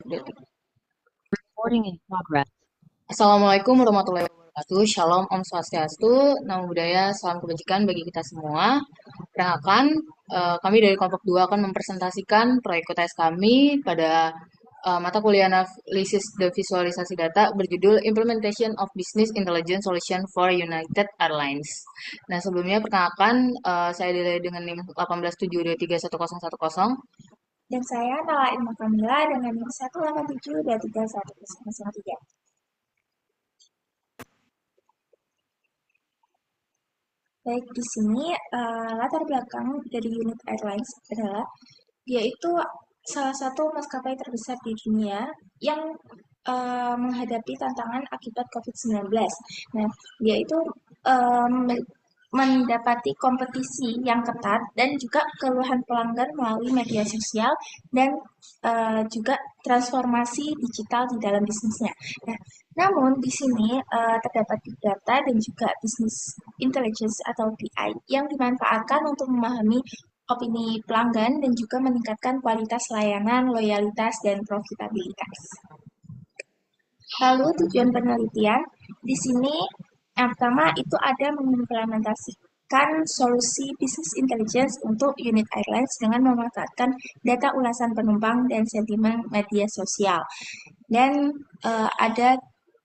Recording in progress. Assalamualaikum warahmatullahi wabarakatuh. Shalom, Om Swastiastu, Namo Buddhaya, Salam Kebajikan bagi kita semua. Perkenalkan, kami dari kelompok 2 akan mempresentasikan proyek UTS kami pada mata kuliah analisis dan visualisasi data berjudul Implementation of Business Intelligence Solution for United Airlines. Nah, sebelumnya perkenalkan, saya delay dengan NIM 187231010. Dan saya Nala Ilma Kamila dengan NIM 187231010. Baik, di sini latar belakang dari unit airlines adalah dia itu salah satu maskapai terbesar di dunia yang menghadapi tantangan akibat COVID-19. Nah, dia itu mendapati kompetisi yang ketat dan juga keluhan pelanggan melalui media sosial dan juga transformasi digital di dalam bisnisnya. Nah, namun di sini terdapat big data dan juga business intelligence atau BI yang dimanfaatkan untuk memahami opini pelanggan dan juga meningkatkan kualitas layanan, loyalitas, dan profitabilitas. Lalu tujuan penelitian di sini yang pertama itu ada mengimplementasikan solusi business intelligence untuk unit airlines dengan memanfaatkan data ulasan penumpang dan sentimen media sosial. Dan ada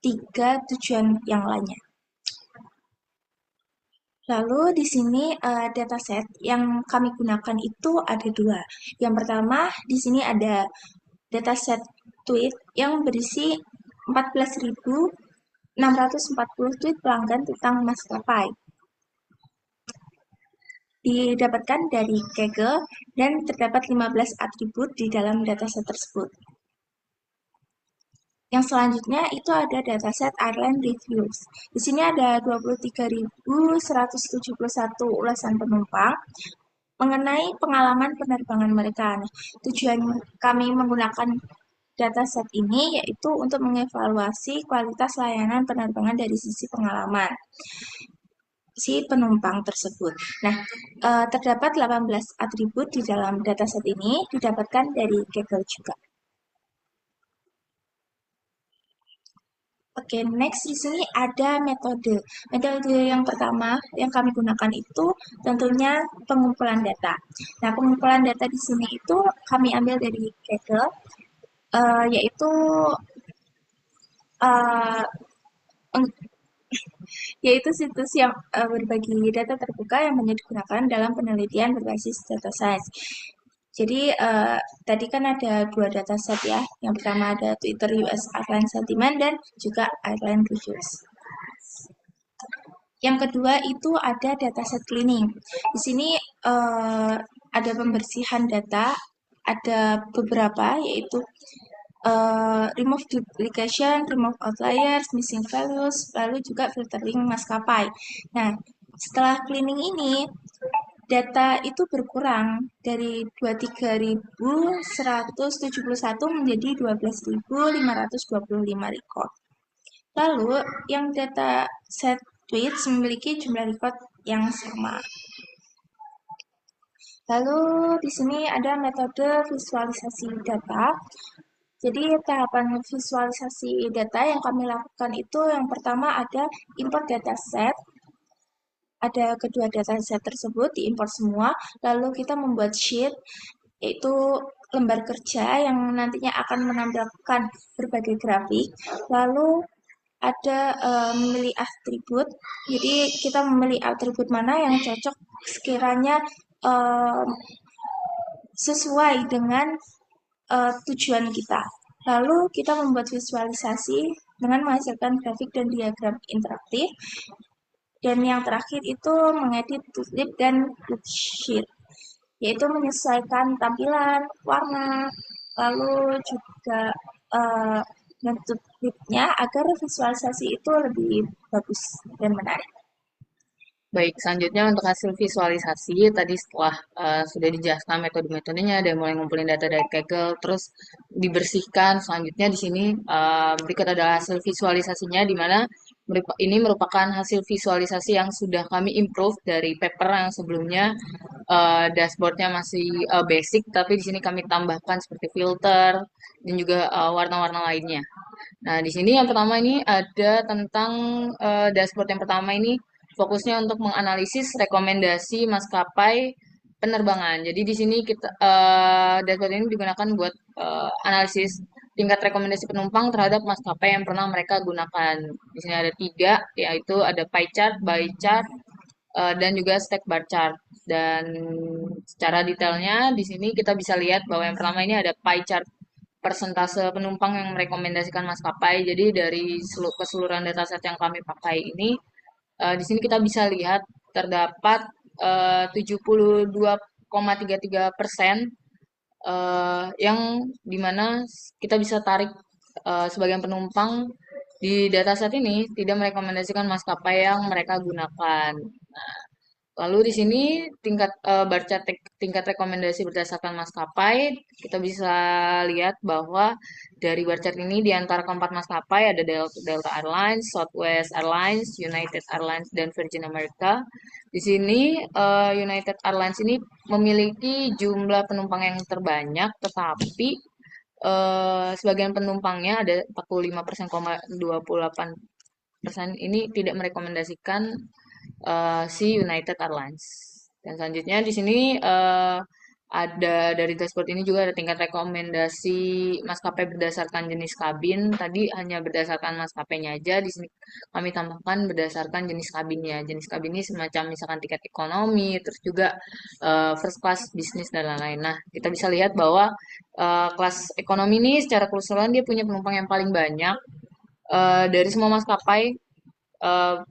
3 tujuan yang lainnya. Lalu di sini dataset yang kami gunakan itu ada 2. Yang pertama di sini ada dataset tweet yang berisi 14.640 tweet pelanggan tentang maskapai. Didapatkan dari Kaggle dan terdapat 15 atribut di dalam dataset tersebut. Yang selanjutnya itu ada dataset airline reviews. Di sini ada 23.171 ulasan penumpang mengenai pengalaman penerbangan mereka. Nah, tujuan kami menggunakan dataset ini yaitu untuk mengevaluasi kualitas layanan penerbangan dari sisi pengalaman si penumpang tersebut. Nah, terdapat 18 atribut di dalam dataset ini didapatkan dari Kaggle juga. Oke, next di sini ada metode. Metode yang pertama yang kami gunakan itu tentunya pengumpulan data. Nah, pengumpulan data di sini itu kami ambil dari Kaggle, yaitu uh, yaitu situs yang berbagi data terbuka yang banyak digunakan dalam penelitian berbasis data science. Jadi tadi kan ada 2 dataset ya. Yang pertama ada Twitter US Airline Sentiment dan juga Airline Reviews. Yang kedua itu ada dataset cleaning. Di sini ada pembersihan data, ada beberapa yaitu remove duplication, remove outliers, missing values, lalu juga filtering maskapai. Nah, setelah cleaning ini, data itu berkurang dari 23.171 menjadi 12.525 record. Lalu, yang data set tweets memiliki jumlah record yang sama. Lalu, di sini ada metode visualisasi data. Jadi tahapan visualisasi data yang kami lakukan itu yang pertama ada import dataset. Ada kedua dataset tersebut diimport semua, lalu kita membuat sheet yaitu lembar kerja yang nantinya akan menampilkan berbagai grafik. Lalu ada memilih atribut. Jadi kita memilih atribut mana yang cocok sekiranya sesuai dengan tujuan kita. Lalu kita membuat visualisasi dengan menghasilkan grafik dan diagram interaktif. Dan yang terakhir itu mengedit clip dan sheet, yaitu menyesuaikan tampilan, warna, lalu juga bentuk clipnya agar visualisasi itu lebih bagus dan menarik. Baik, selanjutnya untuk hasil visualisasi, tadi setelah sudah dijelaskan metode-metodenya, dan mulai ngumpulin data dari Kaggle, terus dibersihkan. Selanjutnya di sini berikut adalah hasil visualisasinya, di mana ini merupakan hasil visualisasi yang sudah kami improve dari paper yang sebelumnya dashboardnya masih basic, tapi di sini kami tambahkan seperti filter dan juga warna-warna lainnya. Nah, di sini yang pertama ini ada tentang dashboard yang pertama ini fokusnya untuk menganalisis rekomendasi maskapai penerbangan. Jadi di sini kita dashboard ini digunakan buat analisis tingkat rekomendasi penumpang terhadap maskapai yang pernah mereka gunakan. Di sini ada tiga, yaitu ada pie chart, bar chart, dan juga stack bar chart. Dan secara detailnya di sini kita bisa lihat bahwa yang pertama ini ada pie chart persentase penumpang yang merekomendasikan maskapai. Jadi dari keseluruhan dataset yang kami pakai ini, di sini kita bisa lihat terdapat 72,33% yang dimana kita bisa tarik sebagian penumpang di dataset ini tidak merekomendasikan maskapai yang mereka gunakan. Lalu di sini tingkat baca tingkat rekomendasi berdasarkan maskapai, kita bisa lihat bahwa dari bar chart ini di antara keempat maskapai ada Delta Airlines, Southwest Airlines, United Airlines, dan Virgin America. Di sini United Airlines ini memiliki jumlah penumpang yang terbanyak, tetapi sebagian penumpangnya ada 45,28% ini tidak merekomendasikan si United Airlines. Dan selanjutnya di sini ada dari dashboard ini juga ada tingkat rekomendasi maskapai berdasarkan jenis kabin. Tadi hanya berdasarkan maskapainya aja. Di sini kami tambahkan berdasarkan jenis kabinnya. Jenis kabin ini semacam misalkan tiket ekonomi, terus juga first class, bisnis dan lain-lain. Nah, kita bisa lihat bahwa kelas ekonomi ini secara keseluruhan dia punya penumpang yang paling banyak dari semua maskapai. eh,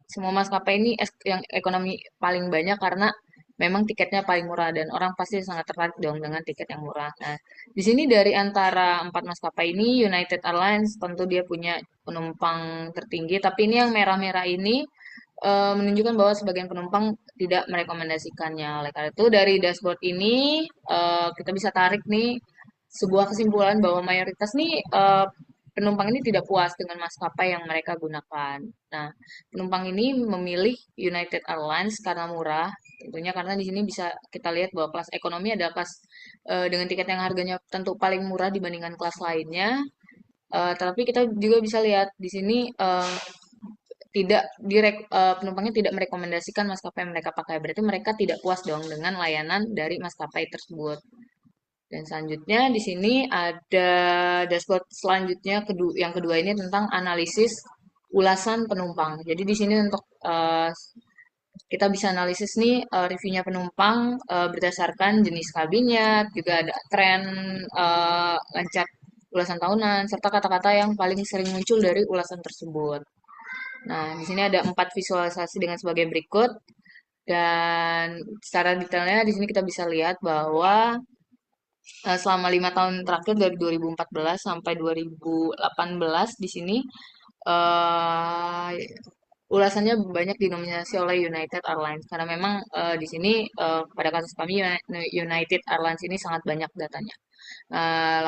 Semua maskapai ini yang ekonomi paling banyak karena memang tiketnya paling murah dan orang pasti sangat tertarik dong dengan tiket yang murah. Nah, di sini dari antara empat maskapai ini United Airlines tentu dia punya penumpang tertinggi, tapi ini yang merah-merah ini menunjukkan bahwa sebagian penumpang tidak merekomendasikannya. Oleh karena itu dari dashboard ini kita bisa tarik nih sebuah kesimpulan bahwa mayoritas nih penumpang ini tidak puas dengan maskapai yang mereka gunakan. Nah, penumpang ini memilih United Airlines karena murah, tentunya karena di sini bisa kita lihat bahwa kelas ekonomi adalah kelas dengan tiket yang harganya tentu paling murah dibandingkan kelas lainnya. Tetapi kita juga bisa lihat di sini tidak penumpangnya tidak merekomendasikan maskapai yang mereka pakai. Berarti mereka tidak puas dong dengan layanan dari maskapai tersebut. Dan selanjutnya di sini ada dashboard selanjutnya yang kedua ini tentang analisis ulasan penumpang. Jadi di sini untuk kita bisa analisis nih reviewnya penumpang berdasarkan jenis kabinnya, juga ada tren lancar ulasan tahunan, serta kata-kata yang paling sering muncul dari ulasan tersebut. Nah, di sini ada 4 visualisasi dengan sebagai berikut. Dan secara detailnya di sini kita bisa lihat bahwa selama 5 tahun terakhir dari 2014 sampai 2018 di sini eh, ulasannya banyak didominasi oleh United Airlines karena memang di sini pada kasus kami United Airlines ini sangat banyak datanya.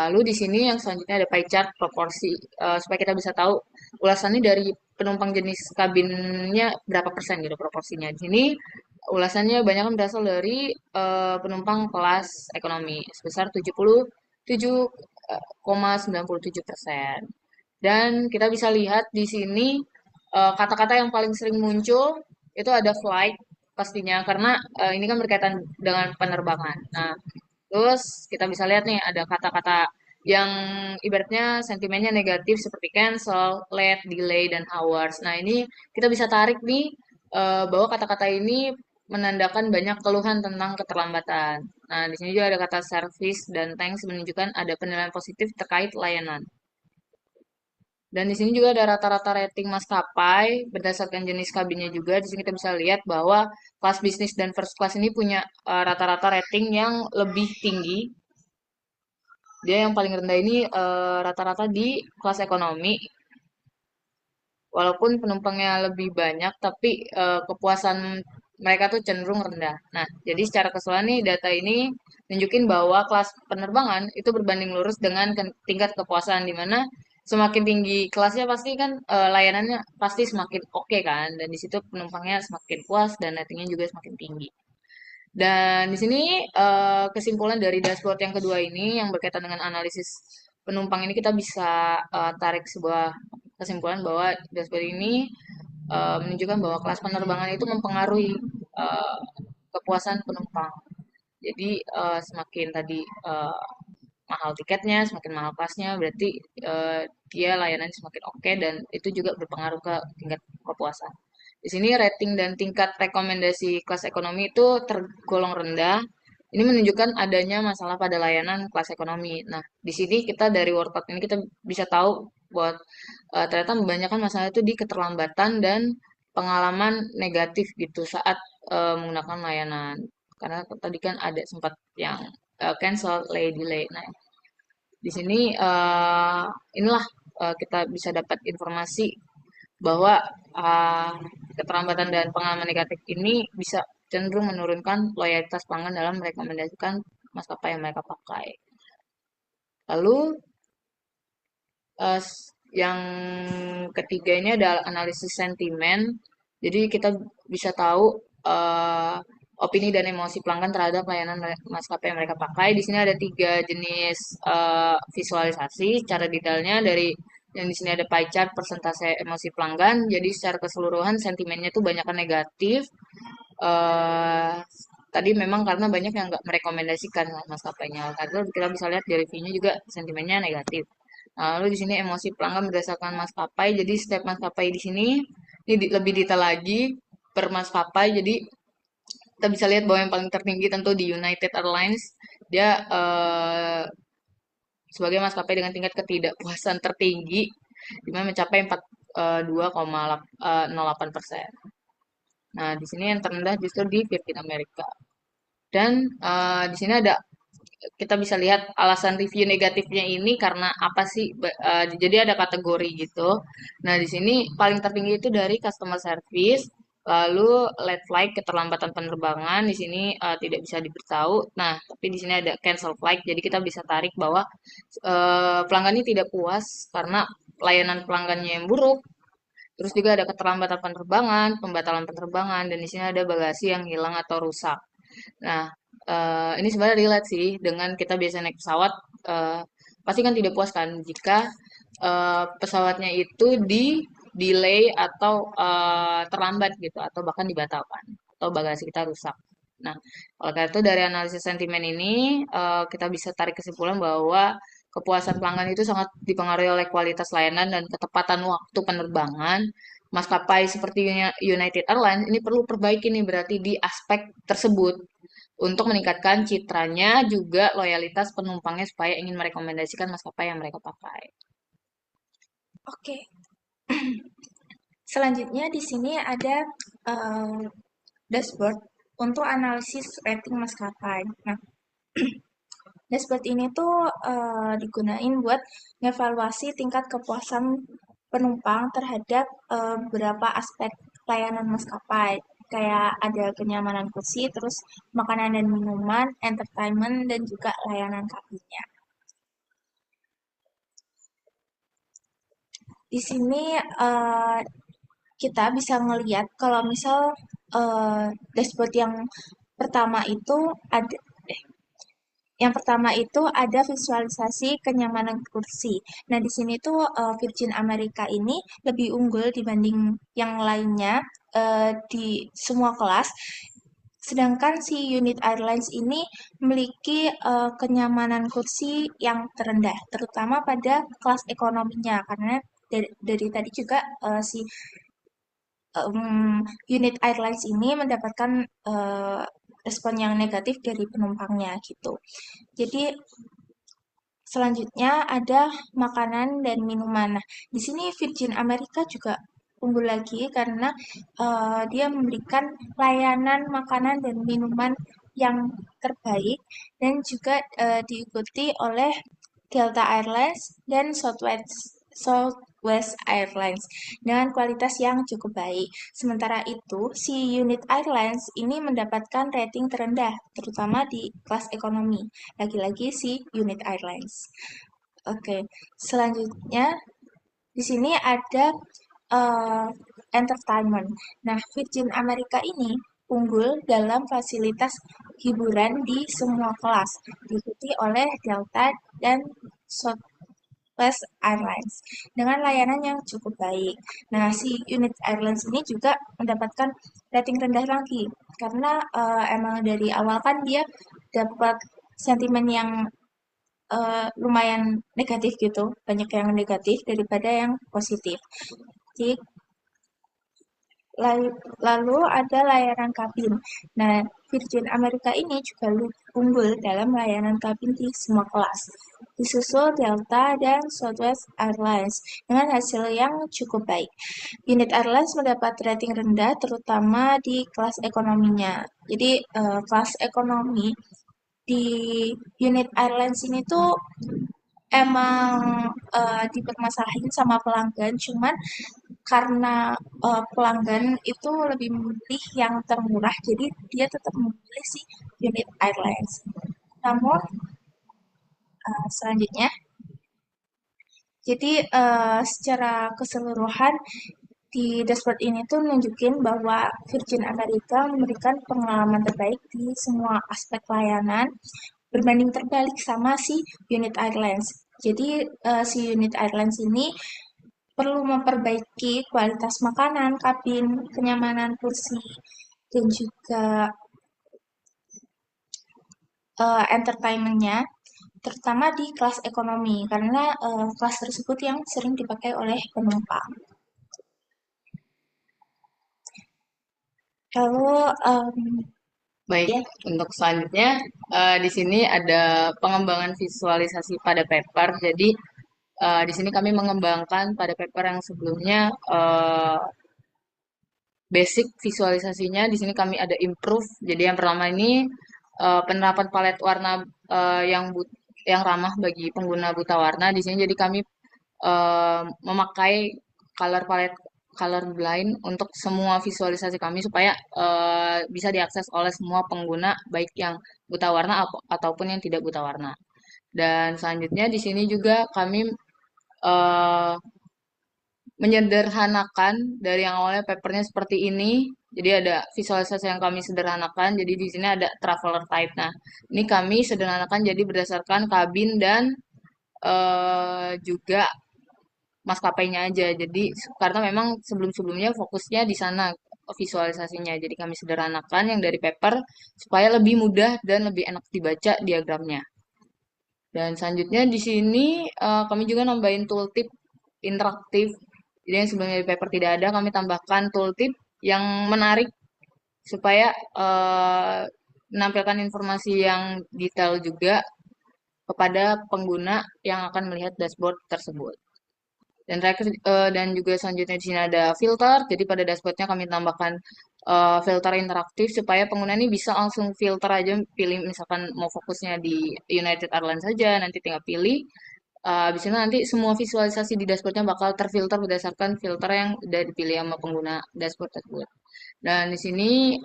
Lalu di sini yang selanjutnya ada pie chart proporsi supaya kita bisa tahu ulasannya dari penumpang jenis kabinnya berapa persen gitu proporsinya. Di sini ulasannya banyak kan berasal dari penumpang kelas ekonomi sebesar 77,97%. Dan kita bisa lihat di sini kata-kata yang paling sering muncul itu ada flight pastinya karena ini kan berkaitan dengan penerbangan. Nah, terus kita bisa lihat nih ada kata-kata yang ibaratnya sentimennya negatif seperti cancel, late, delay, dan hours. Nah, ini kita bisa tarik nih bahwa kata-kata ini menandakan banyak keluhan tentang keterlambatan. Nah, di sini juga ada kata service dan thanks menunjukkan ada penilaian positif terkait layanan. Dan di sini juga ada rata-rata rating maskapai berdasarkan jenis kabinnya juga. Di sini kita bisa lihat bahwa kelas bisnis dan first class ini punya rata-rata rating yang lebih tinggi. Dia yang paling rendah ini rata-rata di kelas ekonomi. Walaupun penumpangnya lebih banyak, tapi kepuasan mereka tuh cenderung rendah. Nah, jadi secara keseluruhan nih data ini nunjukin bahwa kelas penerbangan itu berbanding lurus dengan tingkat kepuasan di mana semakin tinggi kelasnya pasti kan layanannya pasti semakin oke kan dan di situ penumpangnya semakin puas dan ratingnya juga semakin tinggi. Dan di sini kesimpulan dari dashboard yang kedua ini yang berkaitan dengan analisis penumpang ini kita bisa tarik sebuah kesimpulan bahwa dashboard ini menunjukkan bahwa kelas penerbangan itu mempengaruhi eh, kepuasan penumpang. Jadi semakin tadi mahal tiketnya, semakin mahal kelasnya, berarti dia layanannya semakin oke dan itu juga berpengaruh ke tingkat kepuasan. Di sini rating dan tingkat rekomendasi kelas ekonomi itu tergolong rendah. Ini menunjukkan adanya masalah pada layanan kelas ekonomi. Nah, di sini kita dari workout ini kita bisa tahu bahwa ternyata kebanyakan masalah itu di keterlambatan dan pengalaman negatif gitu saat menggunakan layanan. Karena tadi kan ada sempat yang cancel, delay. Nah, di sini inilah kita bisa dapat informasi bahwa uh, keterlambatan dan pengalaman negatif ini bisa cenderung menurunkan loyalitas pelanggan dalam merekomendasikan maskapai yang mereka pakai. Lalu yang ketiga ini adalah analisis sentimen. Jadi kita bisa tahu uh, opini dan emosi pelanggan terhadap layanan maskapai yang mereka pakai. Di sini ada tiga jenis visualisasi. Cara detailnya dari yang di sini ada pie chart persentase emosi pelanggan. Jadi secara keseluruhan sentimennya itu banyak negatif. uh, Tadi memang karena banyak yang nggak merekomendasikan maskapainya. Karena kita bisa lihat di reviewnya juga sentimennya negatif. Nah, lalu di sini emosi pelanggan berdasarkan maskapai. Jadi setiap maskapai di sini ini lebih detail lagi per maskapai. Jadi kita bisa lihat bahwa yang paling tertinggi tentu di United Airlines. Dia sebagai maskapai dengan tingkat ketidakpuasan tertinggi, di mana mencapai 42,08%. Nah, di sini yang terendah justru di Virgin America. Dan di sini ada kita bisa lihat alasan review negatifnya ini karena apa sih? Jadi ada kategori gitu. Nah, di sini paling tertinggi itu dari customer service, lalu late flight keterlambatan penerbangan di sini tidak bisa diberitahu. Nah, tapi di sini ada cancel flight. Jadi kita bisa tarik bahwa pelanggan ini tidak puas karena layanan pelanggannya yang buruk. Terus juga ada keterlambatan penerbangan, pembatalan penerbangan, dan di sini ada bagasi yang hilang atau rusak. Nah, ini sebenarnya relate sih dengan kita biasa naik pesawat, eh, pasti kan tidak puas kan jika pesawatnya itu di delay atau terlambat gitu, atau bahkan dibatalkan, atau bagasi kita rusak. Nah, oleh karena itu dari analisis sentimen ini kita bisa tarik kesimpulan bahwa kepuasan pelanggan itu sangat dipengaruhi oleh kualitas layanan dan ketepatan waktu penerbangan. Maskapai seperti United Airlines ini perlu perbaiki nih berarti di aspek tersebut untuk meningkatkan citranya juga loyalitas penumpangnya supaya ingin merekomendasikan maskapai yang mereka pakai. Oke, selanjutnya di sini ada dashboard untuk analisis rating maskapai. Nah, dashboard ini tuh digunain buat ngevaluasi tingkat kepuasan penumpang terhadap beberapa aspek layanan maskapai. Kayak ada kenyamanan kursi, terus makanan dan minuman, entertainment, dan juga layanan kabinnya. Di sini kita bisa ngelihat kalau misal dashboard yang pertama itu ada yang pertama itu ada visualisasi kenyamanan kursi. Nah, di sini tuh Virgin America ini lebih unggul dibanding yang lainnya di semua kelas. Sedangkan si Unit Airlines ini memiliki kenyamanan kursi yang terendah, terutama pada kelas ekonominya, karena dari tadi juga si Unit Airlines ini mendapatkan respon yang negatif dari penumpangnya gitu. Jadi selanjutnya ada makanan dan minuman. Nah, di sini Virgin America juga unggul lagi karena dia memberikan layanan makanan dan minuman yang terbaik dan juga diikuti oleh Delta Airlines dan Southwest Airlines dengan kualitas yang cukup baik. Sementara itu, si Unit Airlines ini mendapatkan rating terendah, terutama di kelas ekonomi. Lagi-lagi si Unit Airlines. Oke, selanjutnya di sini ada uh, entertainment. Nah, Virgin America ini unggul dalam fasilitas hiburan di semua kelas, diikuti oleh Delta dan Southwest Airlines dengan layanan yang cukup baik. Nah, si unit Airlines ini juga mendapatkan rating rendah lagi karena emang dari awal kan dia dapat sentimen yang lumayan negatif gitu, banyak yang negatif daripada yang positif. Jadi lalu ada layanan kabin. Nah, Virgin Amerika ini juga unggul dalam layanan kabin di semua kelas, disusul Delta dan Southwest Airlines dengan hasil yang cukup baik. Unit Airlines mendapat rating rendah terutama di kelas ekonominya. Jadi, kelas ekonomi di unit Airlines ini tuh emang dipermasalahin sama pelanggan, cuman karena pelanggan itu lebih memilih yang termurah, jadi dia tetap memilih si unit airlines. Namun selanjutnya, jadi secara keseluruhan di dashboard ini tuh nunjukin bahwa Virgin America memberikan pengalaman terbaik di semua aspek layanan berbanding terbalik sama si unit airlines. Jadi si unit airlines ini perlu memperbaiki kualitas makanan, kabin, kenyamanan kursi, dan juga entertainment-nya, terutama di kelas ekonomi, karena kelas tersebut yang sering dipakai oleh penumpang. Lalu, Baik, ya, untuk selanjutnya di sini ada pengembangan visualisasi pada paper. Jadi di sini kami mengembangkan pada paper yang sebelumnya basic visualisasinya. Di sini kami ada improve. Jadi yang pertama ini penerapan palet warna yang ramah bagi pengguna buta warna. Di sini jadi kami memakai color palette color blind untuk semua visualisasi kami supaya bisa diakses oleh semua pengguna baik yang buta warna ataupun yang tidak buta warna. Dan selanjutnya di sini juga kami eh, menyederhanakan dari yang awalnya papernya seperti ini. Jadi ada visualisasi yang kami sederhanakan. Jadi di sini ada traveler type. Nah, ini kami sederhanakan jadi berdasarkan kabin dan juga maskapainya aja. Jadi karena memang sebelum-sebelumnya fokusnya di sana visualisasinya. Jadi kami sederhanakan yang dari paper supaya lebih mudah dan lebih enak dibaca diagramnya. Dan selanjutnya di sini kami juga nambahin tooltip interaktif. Jadi yang sebelumnya di paper tidak ada, kami tambahkan tooltip yang menarik supaya menampilkan informasi yang detail juga kepada pengguna yang akan melihat dashboard tersebut. Dan juga selanjutnya di sini ada filter. Jadi pada dashboardnya kami tambahkan filter interaktif supaya pengguna ini bisa langsung filter aja, pilih misalkan mau fokusnya di United Airlines saja, nanti tinggal pilih. Habis itu nanti semua visualisasi di dashboardnya bakal terfilter berdasarkan filter yang udah dipilih sama pengguna dashboard tersebut. Dan di sini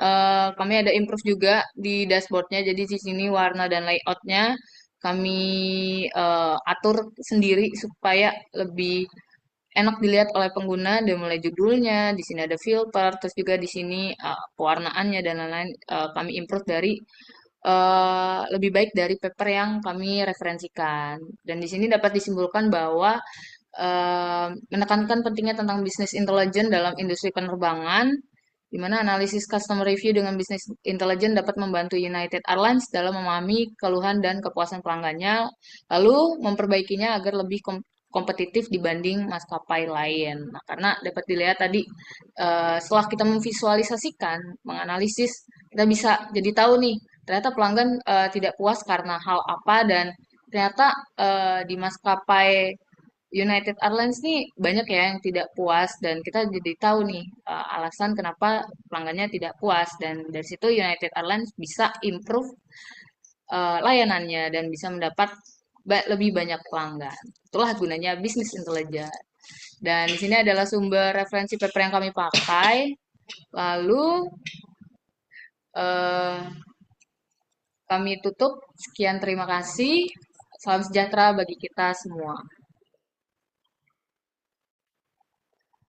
kami ada improve juga di dashboardnya. Jadi di sini warna dan layoutnya kami atur sendiri supaya lebih enak dilihat oleh pengguna dari mulai judulnya, di sini ada filter, terus juga di sini pewarnaannya dan lain-lain kami improve dari lebih baik dari paper yang kami referensikan. Dan di sini dapat disimpulkan bahwa menekankan pentingnya tentang bisnis intelijen dalam industri penerbangan, di mana analisis customer review dengan bisnis intelijen dapat membantu United Airlines dalam memahami keluhan dan kepuasan pelanggannya, lalu memperbaikinya agar lebih kompetitif dibanding maskapai lain. Nah, karena dapat dilihat tadi setelah kita memvisualisasikan, menganalisis, kita bisa jadi tahu nih, ternyata pelanggan tidak puas karena hal apa dan ternyata di maskapai United Airlines nih banyak ya yang tidak puas dan kita jadi tahu nih alasan kenapa pelanggannya tidak puas dan dari situ United Airlines bisa improve layanannya dan bisa mendapat lebih banyak pelanggan. Itulah gunanya bisnis intelijen. Dan di sini adalah sumber referensi paper yang kami pakai. Lalu eh, kami tutup. Sekian terima kasih. Salam sejahtera bagi kita semua.